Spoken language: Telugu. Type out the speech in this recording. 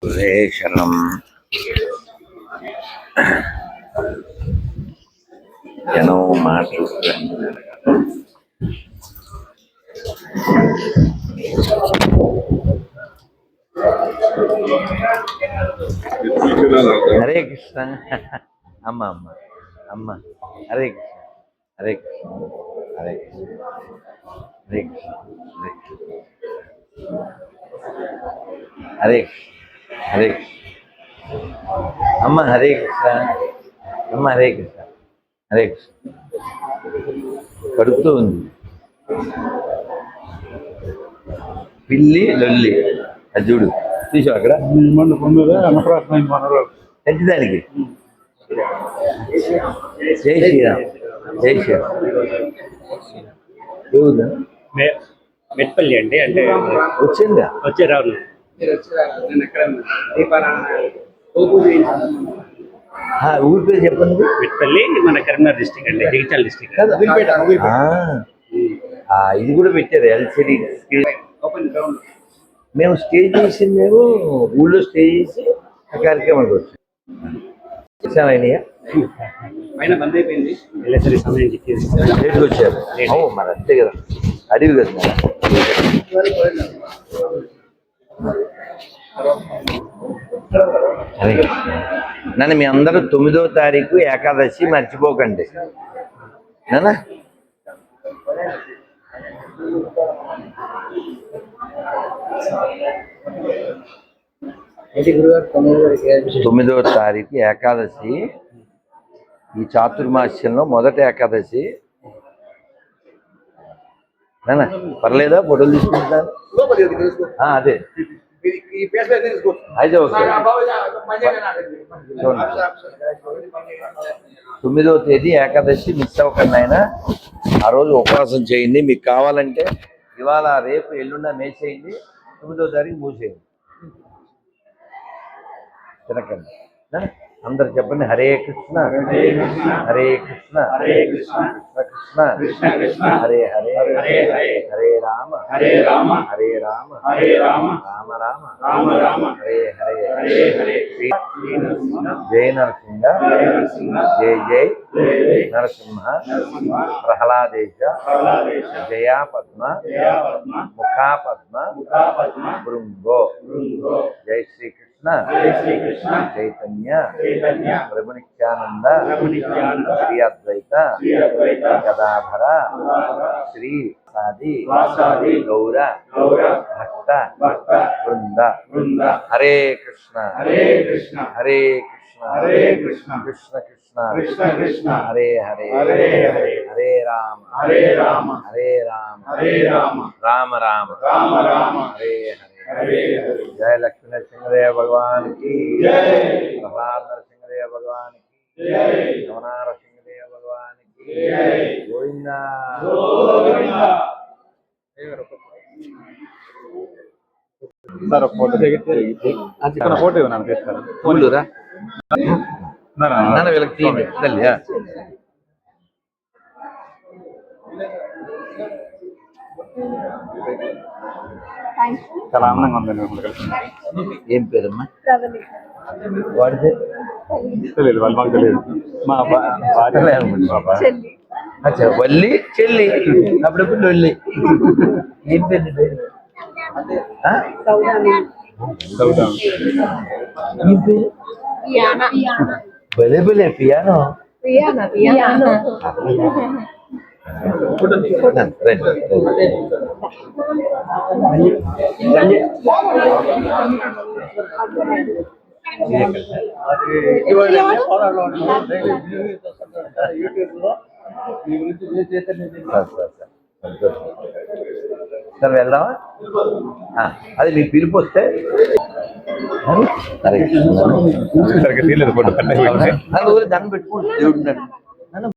గురే శరణం. జనం మాటలు హరే కృష్ణ. అమ్మ అమ్మ అమ్మ హరే కృష్ణ హరే కృష్ణ హరే కృష్ణ హరే కృష్ణ హరే హరే కృష్ణ. అమ్మ హరే కృష్ణ అమ్మ హరే కృష్ణ హరే కృష్ణ. కడుపుతూ ఉంది పిల్లి లొల్లి. అది చూడు చూసావు అక్కడ ఖచ్చితానికి. జై శ్రీరామ్ జై శ్రీరామ్. ఏవుదా మెట్పల్లి అండి. అంటే వచ్చిందా? వచ్చే రావు ఊరి పేరు చెప్పండి. మెట్పల్లి మన కరీంనగర్ డిస్టిక్ అండి, జగిత్యాల డిస్టిక్. ఇది కూడా పెట్టారు ఎల్సిడి. మేము స్టే చేసింది మేము ఊళ్ళో స్టే చేసి ఆ కార్యక్రమానికి వచ్చాం. అయినాయా పైన బంద్ అయిపోయింది. వెళ్ళేసరి సమయం లేట్గా వచ్చారు. మరి అంతే కదా, అడివి కదా. నన్ను మీ అందరూ 9వ తారీఖు ఏకాదశి మర్చిపోకండి నాన్న. తొమ్మిదవ తారీఖు ఏకాదశి. ఈ చాతుర్మాస్యంలో మొదటి ఏకాదశి. నాన్న పర్లేదా? ఫోటోలు తీసుకుంటాను. అదే అయితే ఓకే. 9వ తేదీ ఏకాదశి మిస్ అవ్వకండి ఆయన. ఆ రోజు ఉపవాసం చేయండి. మీకు కావాలంటే ఇవాళ రేపు ఎల్లుండ మేసేయండి. 9వ తారీఖు మూసేయండి. తినకండి. అందరు చెప్పండి హరే కృష్ణ హరే కృష్ణ కృష్ణ కృష్ణ హరే హరే హరే రామ హరే రామ రామ రామ హరే హరే. జై నరసింహ జై జై నరసింహ. ప్రహ్లాదేశ జయా పద్మ ముఖా పద్మ భృంగో. జై శ్రీకృష్ణ చైతన్య ప్రభు నిత్యానంద శ్రీ అద్వైత గదాధర శ్రీ వాసాది గౌర భక్త బృంద. హరే కృష్ణ హరే కృష్ణ కృష్ణ కృష్ణ హరే హరే హరే రామ హరే రామ రామ రామ హరే హరే. जय लक्ष्मी नरसिंहदेव भगवान की जय. प्रहलाद नरसिंहदेव भगवान की जय. रमणा नरसिंहदेव भगवान की जय. गोविंदा सर फोटो फोटो ನಾನು ತೆಗೆಸ್ತಾರೆ ಊళ్ళೂರಾ ನಾನು వెలకి తీయండి. చాలా ఆనందంగా ఉందండి. ఏం పేరమ్మా వాడితే? తెలియదు, వాళ్ళు మాకు తెలియదు. మా అచ్చా వల్లి చెల్లి అప్పుడప్పుడు లొల్లి. ఏం పేరు? ఏం పేరు? భలే భలే పియానో. సార్ వెళ్దామా? అది మీకు పిలుపు వస్తే దండం పెట్టుకుంటే దేవుడు ఉన్నాడు.